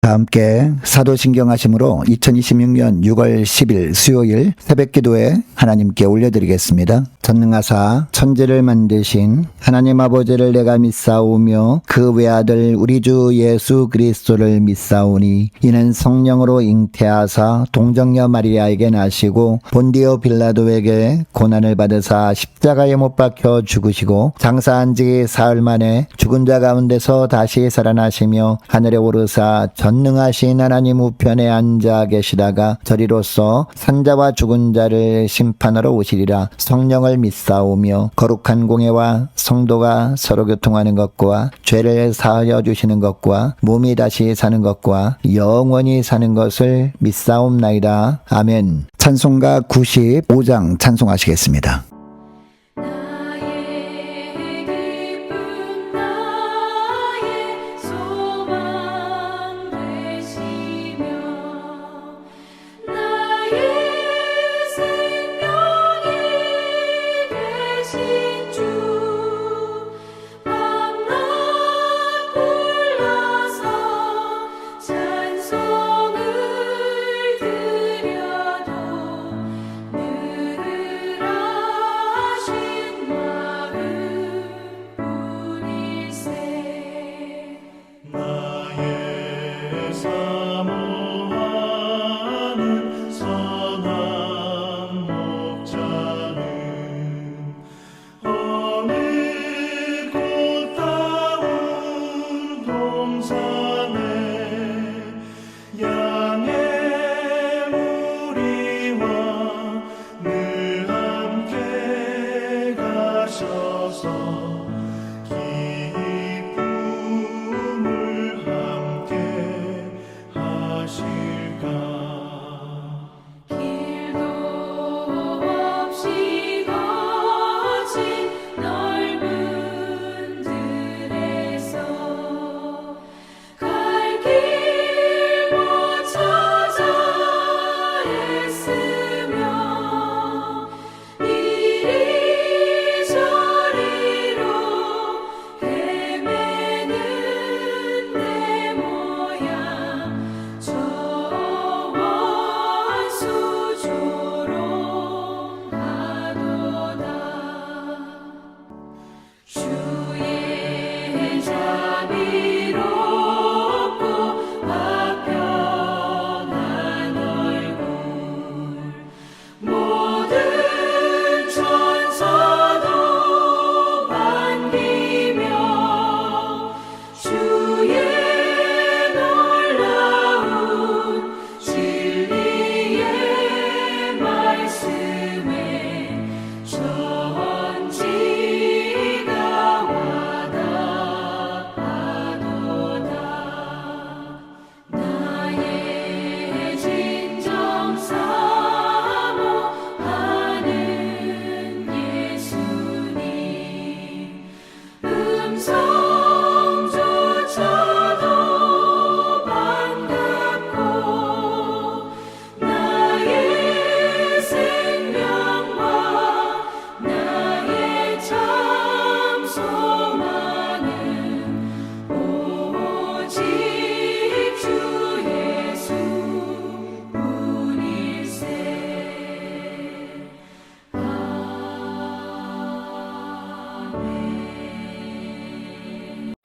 다 함께 사도신경하심으로 2026년 6월 10일 수요일 새벽기도에 하나님께 올려드리겠습니다. 전능하사 천지를 만드신 하나님 아버지를 내가 믿사오며 그 외아들 우리 주 예수 그리스도를 믿사오니 이는 성령으로 잉태하사 동정녀 마리아에게 나시고 본디오 빌라도에게 고난을 받으사 십자가에 못 박혀 죽으시고 장사한 지 사흘 만에 죽은 자 가운데서 다시 살아나시며 하늘에 오르사 전능하신 하나님 우편에 앉아 계시다가 저리로서 산자와 죽은 자를 심판하러 오시리라. 성령을 믿사오며 거룩한 공예와 성도가 서로 교통하는 것과 죄를 사하여 주시는 것과 몸이 다시 사는 것과 영원히 사는 것을 믿사옵나이다. 아멘. 찬송가 95장 찬송하시겠습니다.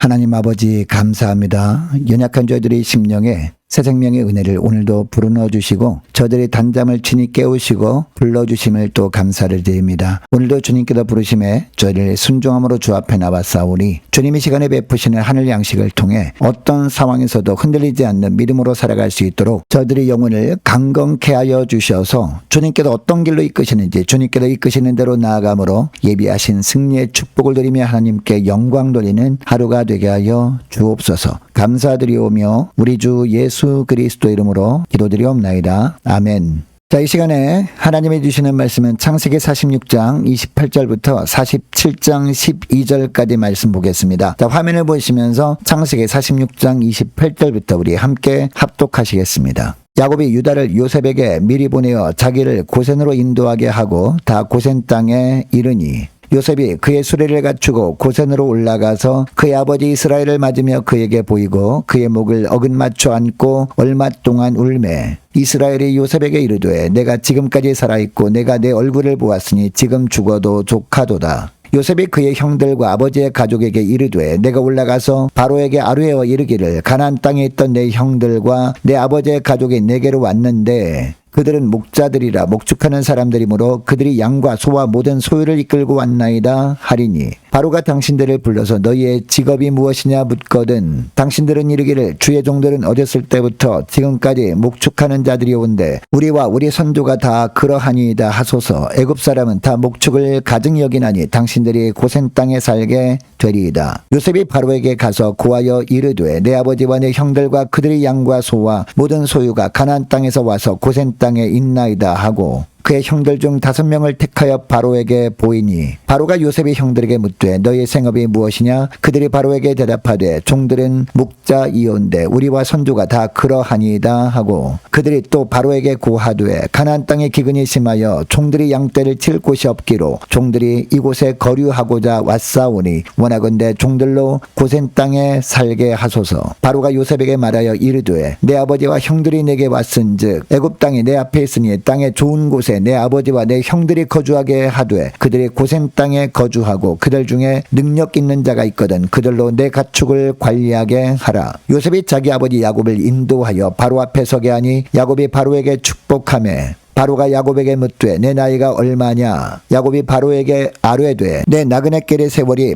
하나님 아버지 감사합니다. 연약한 저희들의 심령에 새 생명의 은혜를 오늘도 불어넣어 주시고 저들의 단잠을 친히 깨우시고 불러주심을 또 감사를 드립니다. 오늘도 주님께서 부르심에 저희를 순종함으로 주 앞에 나왔사오니 주님이 시간에 베푸시는 하늘 양식을 통해 어떤 상황에서도 흔들리지 않는 믿음으로 살아갈 수 있도록 저들의 영혼을 강건케 하여 주셔서 주님께서 어떤 길로 이끄시는지 주님께서 이끄시는 대로 나아감으로 예비하신 승리의 축복을 드리며 하나님께 영광 돌리는 하루가 되게 하여 주옵소서. 감사드리오며 우리 주 예수 그리스도 이름으로 기도드리옵나이다. 아멘. 자, 이 시간에 하나님이 주시는 말씀은 창세기 46장 28절부터 47장 12절까지 말씀 보겠습니다. 자, 화면을 보시면서 창세기 46장 28절부터 우리 함께 합독하시겠습니다. 야곱이 유다를 요셉에게 미리 보내어 자기를 고센으로 인도하게 하고 다 고센 땅에 이르니 요셉이 그의 수레를 갖추고 고센으로 올라가서 그의 아버지 이스라엘을 맞으며 그에게 보이고 그의 목을 어긋 맞춰 안고 얼마 동안 울매 이스라엘이 요셉에게 이르되 내가 지금까지 살아있고 내가 내 얼굴을 보았으니 지금 죽어도 족하도다. 요셉이 그의 형들과 아버지의 가족에게 이르되 내가 올라가서 바로에게 아뢰어 이르기를 가나안 땅에 있던 내 형들과 내 아버지의 가족이 내게로 왔는데 그들은 목자들이라 목축하는 사람들이므로 그들이 양과 소와 모든 소유를 이끌고 왔나이다 하리니 바로가 당신들을 불러서 너희의 직업이 무엇이냐 묻거든 당신들은 이르기를 주의 종들은 어렸을 때부터 지금까지 목축하는 자들이온데 우리와 우리 선조가 다 그러하니이다 하소서. 애굽 사람은 다 목축을 가증히 여기나니 당신들이 고센 땅에 살게 되리이다. 요셉이 바로에게 가서 고하여 이르되 내 아버지와 내 형들과 그들의 양과 소와 모든 소유가 가나안 땅에서 와서 고센 땅에 있나이다 하고 그의 형들 중 5명을 택하여 바로에게 보이니 바로가 요셉의 형들에게 묻되 너희의 생업이 무엇이냐? 그들이 바로에게 대답하되 종들은 목자이온데 우리와 선조가 다 그러하니이다 하고 그들이 또 바로에게 고하되 가나안 땅에 기근이 심하여 종들이 양떼를 칠 곳이 없기로 종들이 이곳에 거류하고자 왔사오니 원하건대 종들로 고센 땅에 살게 하소서. 바로가 요셉에게 말하여 이르되 내 아버지와 형들이 내게 왔은즉 애굽 땅이 내 앞에 있으니 땅에 좋은 곳에 내 아버지와 내 형들이 거주하게 하되 그들이 고센 땅에 거주하고 그들 중에 능력 있는 자가 있거든 그들로 내 가축을 관리하게 하라. 요셉이 자기 아버지 야곱을 인도하여 바로 앞에 서게 하니 야곱이 바로에게 축복하매 바로가 야곱에게 묻되 내 나이가 얼마냐? 야곱이 바로에게 아뢰되 내 나그네길의 세월이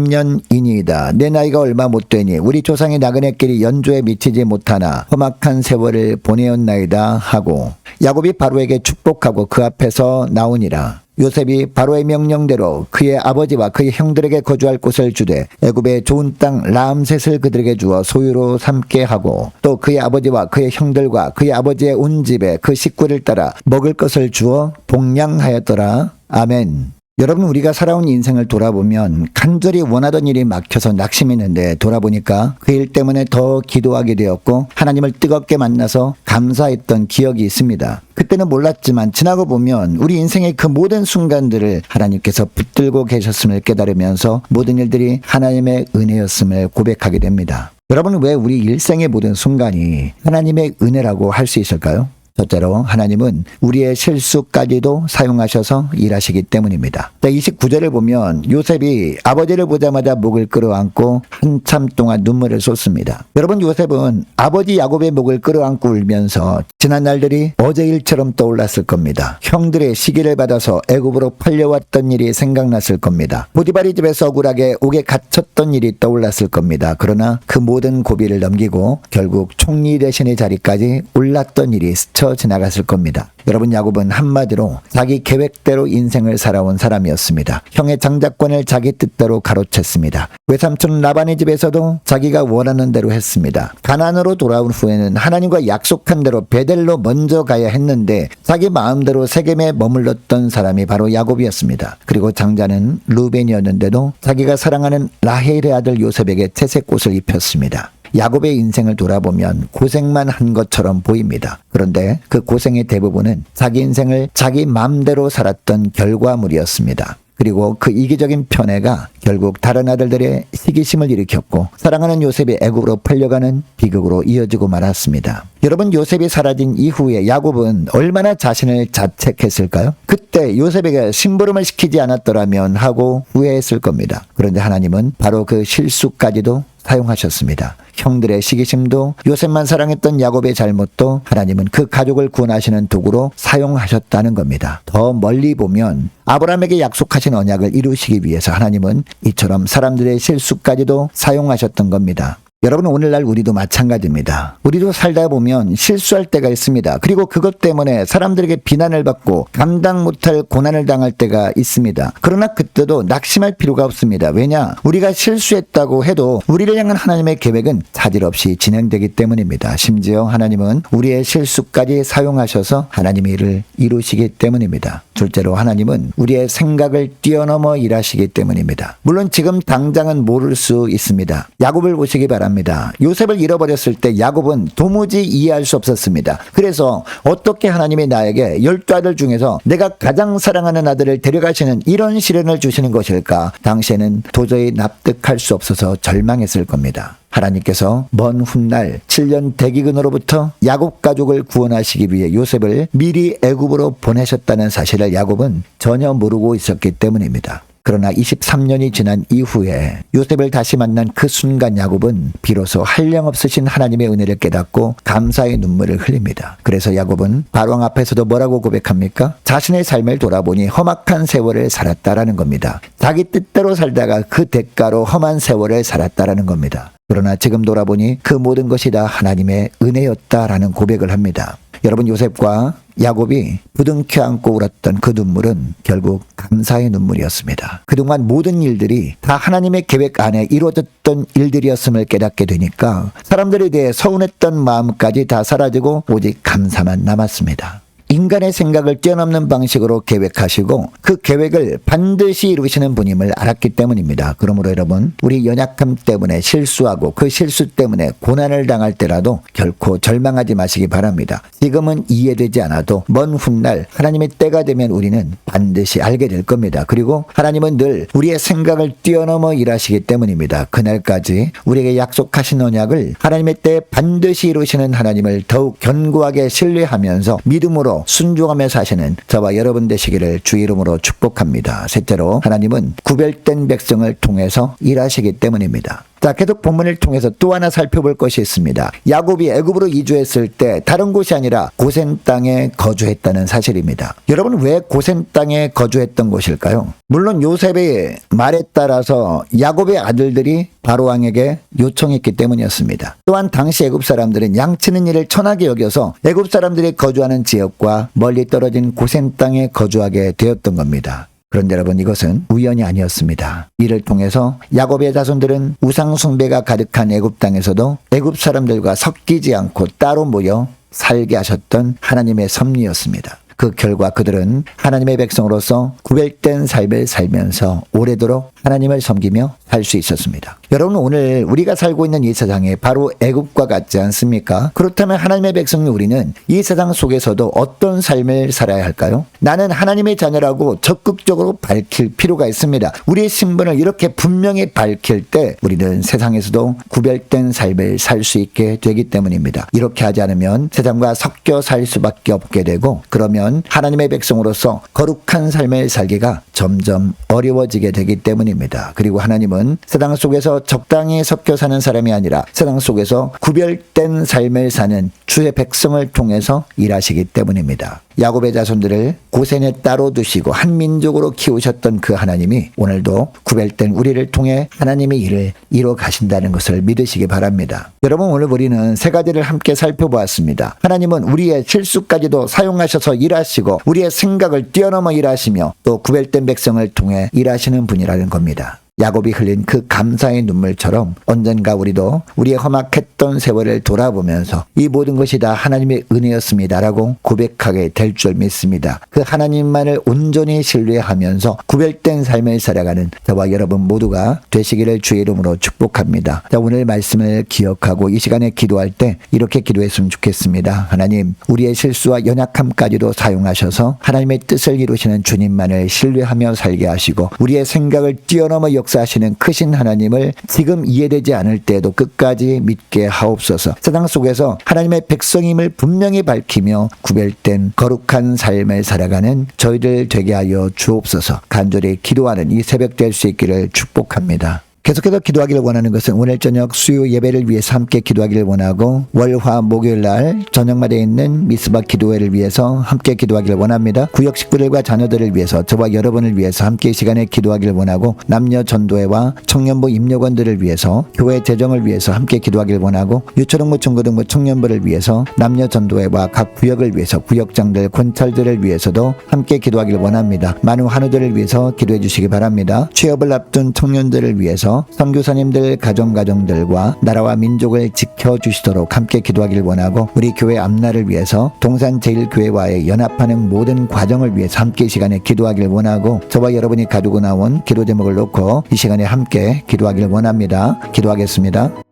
130년이니이다. 내 나이가 얼마 못 되니 우리 조상의 나그네길이 연조에 미치지 못하나 험악한 세월을 보내었나이다 하고 야곱이 바로에게 축복하고 그 앞에서 나오니라. 요셉이 바로의 명령대로 그의 아버지와 그의 형들에게 거주할 곳을 주되 애굽의 좋은 땅 라암셋을 그들에게 주어 소유로 삼게 하고 또 그의 아버지와 그의 형들과 그의 아버지의 온 집에 그 식구를 따라 먹을 것을 주어 복량하였더라. 아멘. 여러분, 우리가 살아온 인생을 돌아보면 간절히 원하던 일이 막혀서 낙심했는데 돌아보니까 그 일 때문에 더 기도하게 되었고 하나님을 뜨겁게 만나서 감사했던 기억이 있습니다. 그때는 몰랐지만 지나고 보면 우리 인생의 그 모든 순간들을 하나님께서 붙들고 계셨음을 깨달으면서 모든 일들이 하나님의 은혜였음을 고백하게 됩니다. 여러분, 왜 우리 일생의 모든 순간이 하나님의 은혜라고 할 수 있을까요? 첫째로 하나님은 우리의 실수까지도 사용하셔서 일하시기 때문입니다. 29절을 보면 요셉이 아버지를 보자마자 목을 끌어안고 한참 동안 눈물을 쏟습니다. 여러분, 요셉은 아버지 야곱의 목을 끌어안고 울면서 지난 날들이 어제 일처럼 떠올랐을 겁니다. 형들의 시기를 받아서 애굽으로 팔려왔던 일이 생각났을 겁니다. 보디발이 집에서 억울하게 옥에 갇혔던 일이 떠올랐을 겁니다. 그러나 그 모든 고비를 넘기고 결국 총리 대신의 자리까지 올랐던 일이 스쳐 지나갔을 겁니다. 여러분, 야곱은 한마디로 자기 계획대로 인생을 살아온 사람이었습니다. 형의 장자권을 자기 뜻대로 가로챘습니다. 외삼촌 라반의 집에서도 자기가 원하는 대로 했습니다. 가나안으로 돌아온 후에는 하나님과 약속한 대로 베델로 먼저 가야 했는데 자기 마음대로 세겜에 머물렀던 사람이 바로 야곱이었습니다. 그리고 장자는 루벤이었는데도 자기가 사랑하는 라헬의 아들 요셉에게 채색옷을 입혔습니다. 야곱의 인생을 돌아보면 고생만 한 것처럼 보입니다. 그런데 그 고생의 대부분은 자기 인생을 자기 마음대로 살았던 결과물이었습니다. 그리고 그 이기적인 편애가 결국 다른 아들들의 시기심을 일으켰고 사랑하는 요셉이 애굽으로 팔려가는 비극으로 이어지고 말았습니다. 여러분, 요셉이 사라진 이후에 야곱은 얼마나 자신을 자책했을까요? 그때 요셉에게 심부름을 시키지 않았더라면 하고 후회했을 겁니다. 그런데 하나님은 바로 그 실수까지도 사용하셨습니다. 형들의 시기심도 요셉만 사랑했던 야곱의 잘못도 하나님은 그 가족을 구원하시는 도구로 사용하셨다는 겁니다. 더 멀리 보면 아브라함에게 약속하신 언약을 이루시기 위해서 하나님은 이처럼 사람들의 실수까지도 사용하셨던 겁니다. 여러분, 오늘날 우리도 마찬가지입니다. 우리도 살다 보면 실수할 때가 있습니다. 그리고 그것 때문에 사람들에게 비난을 받고 감당 못할 고난을 당할 때가 있습니다. 그러나 그때도 낙심할 필요가 없습니다. 왜냐? 우리가 실수했다고 해도 우리를 향한 하나님의 계획은 차질 없이 진행되기 때문입니다. 심지어 하나님은 우리의 실수까지 사용하셔서 하나님의 일을 이루시기 때문입니다. 둘째로 하나님은 우리의 생각을 뛰어넘어 일하시기 때문입니다. 물론 지금 당장은 모를 수 있습니다. 야곱을 보시기 바랍니다. 요셉을 잃어버렸을 때 야곱은 도무지 이해할 수 없었습니다. 그래서 어떻게 하나님이 나에게 12아들 중에서 내가 가장 사랑하는 아들을 데려가시는 이런 시련을 주시는 것일까? 당시에는 도저히 납득할 수 없어서 절망했을 겁니다. 하나님께서 먼 훗날 7년 대기근으로부터 야곱 가족을 구원하시기 위해 요셉을 미리 애굽으로 보내셨다는 사실을 야곱은 전혀 모르고 있었기 때문입니다. 그러나 23년이 지난 이후에 요셉을 다시 만난 그 순간 야곱은 비로소 한량없으신 하나님의 은혜를 깨닫고 감사의 눈물을 흘립니다. 그래서 야곱은 바로왕 앞에서도 뭐라고 고백합니까? 자신의 삶을 돌아보니 험악한 세월을 살았다라는 겁니다. 자기 뜻대로 살다가 그 대가로 험한 세월을 살았다라는 겁니다. 그러나 지금 돌아보니 그 모든 것이 다 하나님의 은혜였다라는 고백을 합니다. 여러분, 요셉과 야곱이 부둥켜 안고 울었던 그 눈물은 결국 감사의 눈물이었습니다. 그동안 모든 일들이 다 하나님의 계획 안에 이루어졌던 일들이었음을 깨닫게 되니까 사람들에 대해 서운했던 마음까지 다 사라지고 오직 감사만 남았습니다. 인간의 생각을 뛰어넘는 방식으로 계획하시고 그 계획을 반드시 이루시는 분임을 알았기 때문입니다. 그러므로 여러분, 우리 연약함 때문에 실수하고 그 실수 때문에 고난을 당할 때라도 결코 절망하지 마시기 바랍니다. 지금은 이해되지 않아도 먼 훗날 하나님의 때가 되면 우리는 반드시 알게 될 겁니다. 그리고 하나님은 늘 우리의 생각을 뛰어넘어 일하시기 때문입니다. 그날까지 우리에게 약속하신 언약을 하나님의 때에 반드시 이루시는 하나님을 더욱 견고하게 신뢰하면서 믿음으로 순종하며 사시는 저와 여러분 되시기를 주 이름으로 축복합니다. 셋째로, 하나님은 구별된 백성을 통해서 일하시기 때문입니다. 자, 계속 본문을 통해서 또 하나 살펴볼 것이 있습니다. 야곱이 애굽으로 이주했을 때 다른 곳이 아니라 고센 땅에 거주했다는 사실입니다. 여러분, 왜 고센 땅에 거주했던 곳일까요? 물론 요셉의 말에 따라서 야곱의 아들들이 바로왕에게 요청했기 때문이었습니다. 또한 당시 애굽 사람들은 양치는 일을 천하게 여겨서 애굽 사람들이 거주하는 지역과 멀리 떨어진 고센 땅에 거주하게 되었던 겁니다. 그런데 여러분, 이것은 우연이 아니었습니다. 이를 통해서 야곱의 자손들은 우상 숭배가 가득한 애굽 땅에서도 애굽 사람들과 섞이지 않고 따로 모여 살게 하셨던 하나님의 섭리였습니다. 그 결과 그들은 하나님의 백성으로서 구별된 삶을 살면서 오래도록 하나님을 섬기며 살 수 있었습니다. 여러분, 오늘 우리가 살고 있는 이 세상에 바로 애굽과 같지 않습니까? 그렇다면 하나님의 백성인 우리는 이 세상 속에서도 어떤 삶을 살아야 할까요? 나는 하나님의 자녀라고 적극적으로 밝힐 필요가 있습니다. 우리의 신분을 이렇게 분명히 밝힐 때 우리는 세상에서도 구별된 삶을 살 수 있게 되기 때문입니다. 이렇게 하지 않으면 세상과 섞여 살 수밖에 없게 되고, 그러면 하나님의 백성으로서 거룩한 삶을 살기가 점점 어려워지게 되기 때문입니다. 그리고 하나님은 세상 속에서 적당히 섞여 사는 사람이 아니라 세상 속에서 구별된 삶을 사는 주의 백성을 통해서 일하시기 때문입니다. 야곱의 자손들을 고센에 따로 두시고 한 민족으로 키우셨던 그 하나님이 오늘도 구별된 우리를 통해 하나님의 일을 이뤄 가신다는 것을 믿으시기 바랍니다. 여러분, 오늘 우리는 세 가지를 함께 살펴보았습니다. 하나님은 우리의 실수까지도 사용하셔서 일하시고 우리의 생각을 뛰어넘어 일하시며 또 구별된 백성을 통해 일하시는 분이라는 겁니다. 야곱이 흘린 그 감사의 눈물처럼 언젠가 우리도 우리의 험악했던 세월을 돌아보면서 이 모든 것이 다 하나님의 은혜였습니다라고 고백하게 될 줄 믿습니다. 그 하나님만을 온전히 신뢰하면서 구별된 삶을 살아가는 저와 여러분 모두가 되시기를 주의 이름으로 축복합니다. 자, 오늘 말씀을 기억하고 이 시간에 기도할 때 이렇게 기도했으면 좋겠습니다. 하나님, 우리의 실수와 연약함까지도 사용하셔서 하나님의 뜻을 이루시는 주님만을 신뢰하며 살게 하시고 우리의 생각을 뛰어넘어 역사하시는 크신 하나님을 지금 이해되지 않을 때에도 끝까지 믿게 하옵소서. 세상 속에서 하나님의 백성임을 분명히 밝히며 구별된 거룩한 삶을 살아가는 저희들 되게 하여 주옵소서. 간절히 기도하는 이 새벽 될 수 있기를 축복합니다. 계속해서 기도하기를 원하는 것은 오늘 저녁 수요 예배를 위해서 함께 기도하기를 원하고 월화 목요일 날 저녁마다 있는 미스바 기도회를 위해서 함께 기도하기를 원합니다. 구역 식구들과 자녀들을 위해서 저와 여러분을 위해서 함께 이 시간에 기도하기를 원하고 남녀 전도회와 청년부 임력원들을 위해서 교회 재정을 위해서 함께 기도하기를 원하고 유초등부 중고등부 청년부를 위해서 남녀 전도회와 각 구역을 위해서 구역장들 권찰들을 위해서도 함께 기도하기를 원합니다. 많은 환우들을 위해서 기도해 주시기 바랍니다. 취업을 앞둔 청년들을 위해서 위해서 선교사님들 가정들과 나라와 민족을 지켜주시도록 함께 기도하길 원하고, 우리 교회 앞날을 위해서 동산제일교회와의 연합하는 모든 과정을 위해서 함께 이 시간에 기도하길 원하고, 저와 여러분이 가지고 나온 기도 제목을 놓고 이 시간에 함께 기도하길 원합니다. 기도하겠습니다.